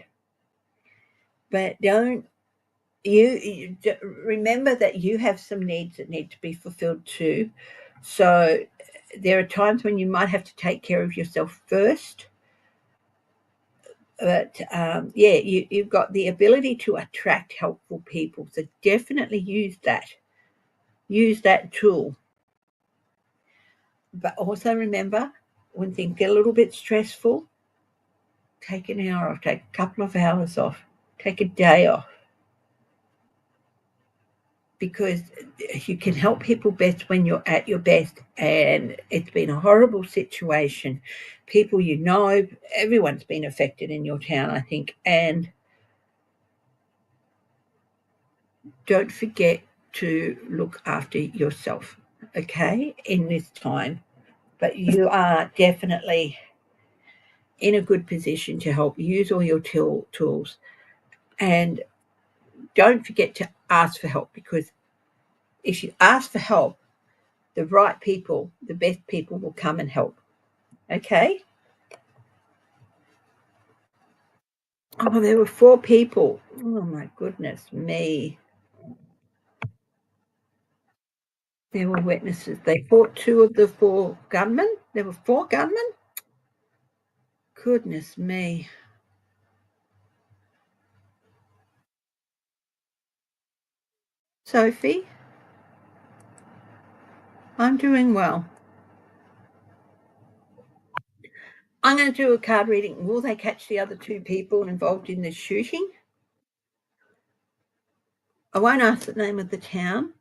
but don't remember that you have some needs that need to be fulfilled too. So there are times when you might have to take care of yourself first, but yeah, you've got the ability to attract helpful people. So definitely use that tool. But also remember, when things get a little bit stressful, take an hour off, take a couple of hours off, take a day off, because you can help people best when you're at your best. And it's been a horrible situation. People, everyone's been affected in your town, I think. And don't forget to look after yourself, okay, in this time. But you are definitely in a good position to help use all your tools. And don't forget to ask for help, because if you ask for help, the right people, the best people will come and help. Okay? Oh, there were 4 people. Oh, my goodness me. There were witnesses. They fought 2 of the 4 gunmen. There were 4 gunmen? Goodness me. Sophie, I'm doing well. I'm going to do a card reading. Will they catch the other 2 people involved in this shooting? I won't ask the name of the town.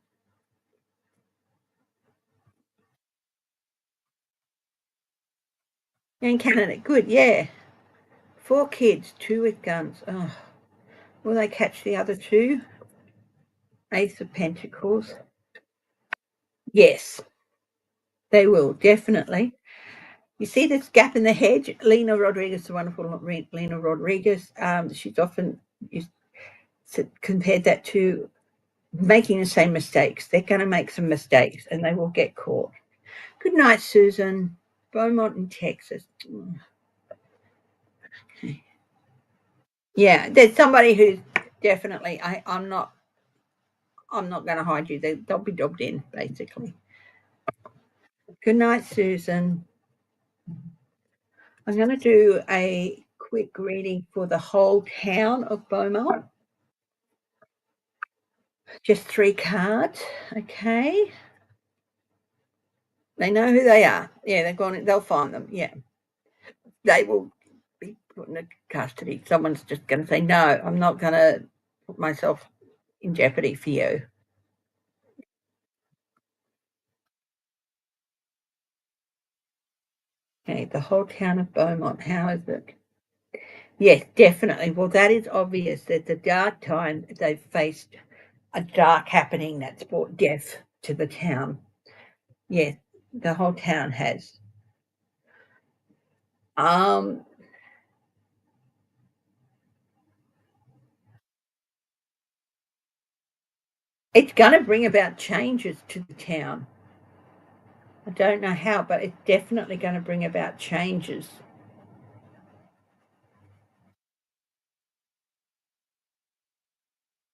In Canada. Good, yeah. 4 kids, 2 with guns. Oh, will they catch the other 2? Ace of Pentacles. Yes, they will, definitely. You see this gap in the hedge? Lena Rodriguez, the wonderful Lena Rodriguez, she's often compared that to making the same mistakes. They're going to make some mistakes and they will get caught. Good night, Susan. Beaumont in Texas. Okay. Yeah, there's somebody who's definitely, I'm not going to hide you. They'll be dobbed in, basically. Good night, Susan. I'm going to do a quick reading for the whole town of Beaumont. Just 3 cards. Okay. They know who they are. Yeah, they'll find them. Yeah. They will be put in custody. Someone's just going to say, no, I'm not going to put myself in jeopardy for you. Okay, the whole town of Beaumont. How is it? Yes, definitely. Well, that is obvious. That the dark time they've faced a dark happening that's brought death to the town. Yes, the whole town has. It's going to bring about changes to the town. I don't know how, but it's definitely going to bring about changes.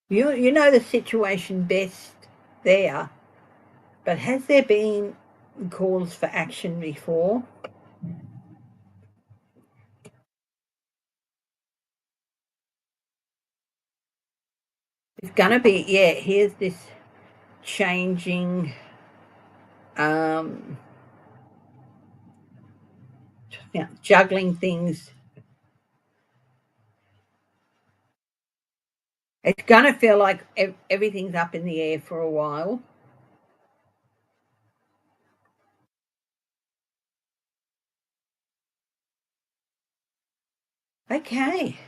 You know the situation best there, but has there been calls for action before? It's going to be, yeah, here's this changing, juggling things. It's going to feel like everything's up in the air for a while. Okay.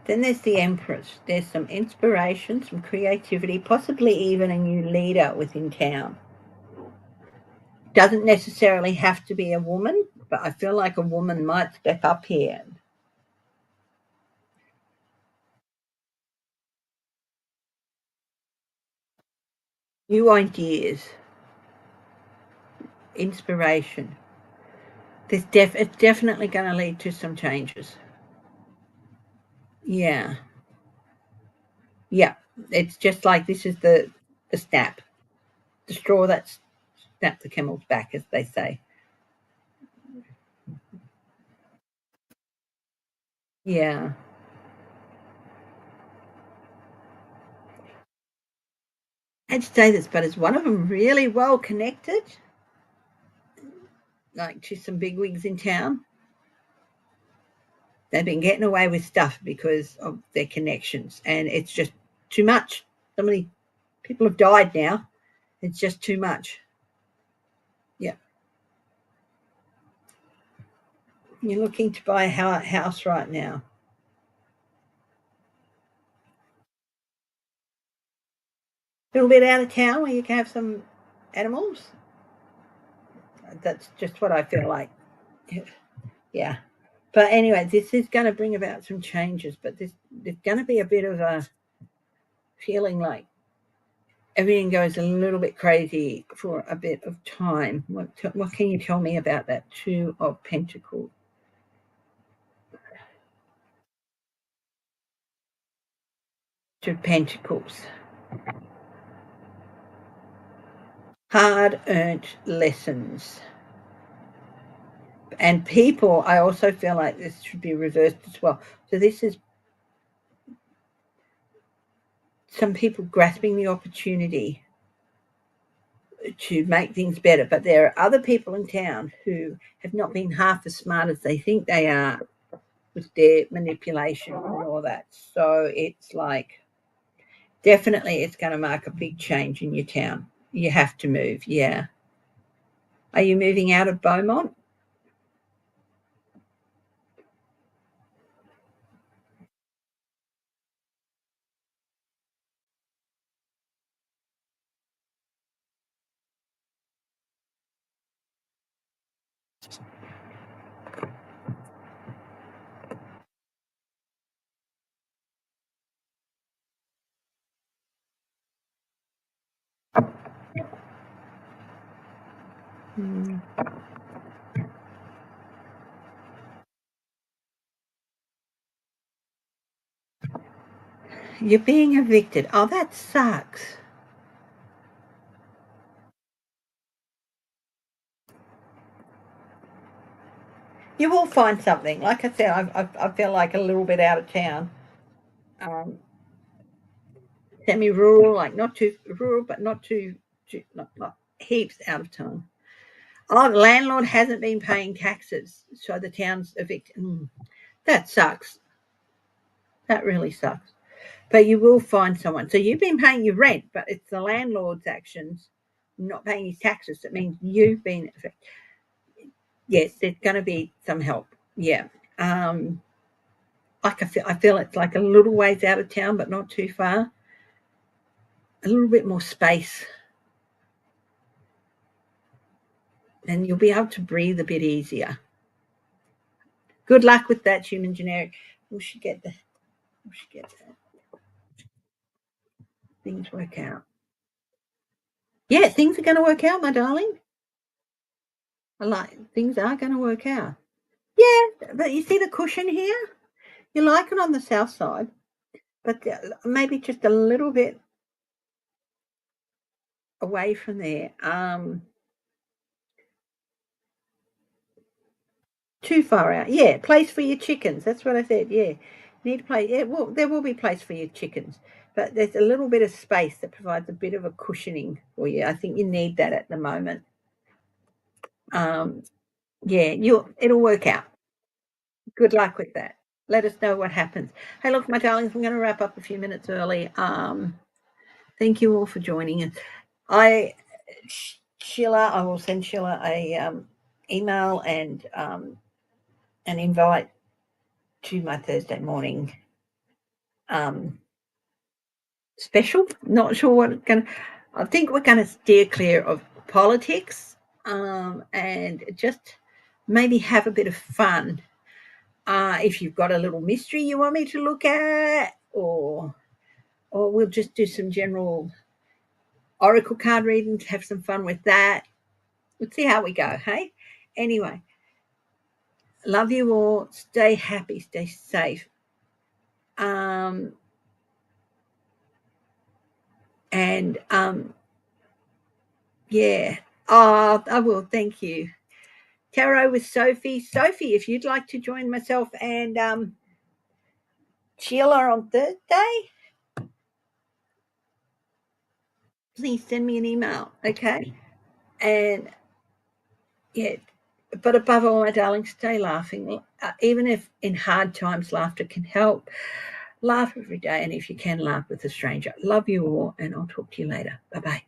Then there's the Empress. There's some inspiration, some creativity, possibly even a new leader within town. Doesn't necessarily have to be a woman, but I feel like a woman might step up here. New ideas, inspiration. It's definitely going to lead to some changes. Yeah. Yeah. It's just like this is the snap, the straw that snapped the camel's back, as they say. Yeah. I'd say this, but is one of them really well connected? Like to some bigwigs in town? They've been getting away with stuff because of their connections, and it's just too much. So many people have died now. It's just too much. Yeah. You're looking to buy a house right now. A little bit out of town where you can have some animals. That's just what I feel like. Yeah. But anyway, this is going to bring about some changes, but there's going to be a bit of a feeling like everything goes a little bit crazy for a bit of time. What can you tell me about that Two of Pentacles? Two of Pentacles. Hard-earned lessons. And people, I also feel like this should be reversed as well. So this is some people grasping the opportunity to make things better, but there are other people in town who have not been half as smart as they think they are with their manipulation and all that. So it's like, definitely it's going to mark a big change in your town. You have to move. Yeah. Are you moving out of Beaumont? Mm. You're being evicted. Oh, that sucks. You will find something. Like I said, I feel like a little bit out of town. Um, Semi-rural, like not too rural, but not heaps out of town. Oh, the landlord hasn't been paying taxes, so the town's evicted. That sucks. That really sucks. But you will find someone. So you've been paying your rent, but it's the landlord's actions not paying his taxes. That means you've been affected. Yes, there's going to be some help. Yeah. Um, like I feel it's like a little ways out of town, but not too far. A little bit more space, and you'll be able to breathe a bit easier. Good luck with that, human generic. We should get the. We should get that. Things work out. Yeah, things are going to work out, my darling. I like things are going to work out. Yeah, but you see the cushion here? You like it on the south side, but maybe just a little bit away from there. Too far out. Yeah, place for your chickens. That's what I said. Yeah, need to play. Yeah, well, there will be place for your chickens, but there's a little bit of space that provides a bit of a cushioning for you. I think you need that at the moment. Um, yeah, it'll work out. Good luck with that. Let us know what happens. Hey, look, my darlings, I'm going to wrap up a few minutes early. Thank you all for joining us. I Sheila, I will send Sheila a email and an invite to my Thursday morning um, special. Not sure what it's going to. I think we're going to steer clear of politics and just maybe have a bit of fun. If you've got a little mystery you want me to look at, or we'll just do some general oracle card readings, have some fun with that. Let's see how we go. Hey, anyway, love you all. Stay happy, stay safe. Um, and yeah. Oh, I will. Thank you. Tarot with Sophie. Sophie, if you'd like to join myself and Sheila on Thursday, please send me an email. Okay. And yeah, but above all, my darling, stay laughing. Even if in hard times, laughter can help. Laugh every day. And if you can, laugh with a stranger. Love you all. And I'll talk to you later. Bye bye.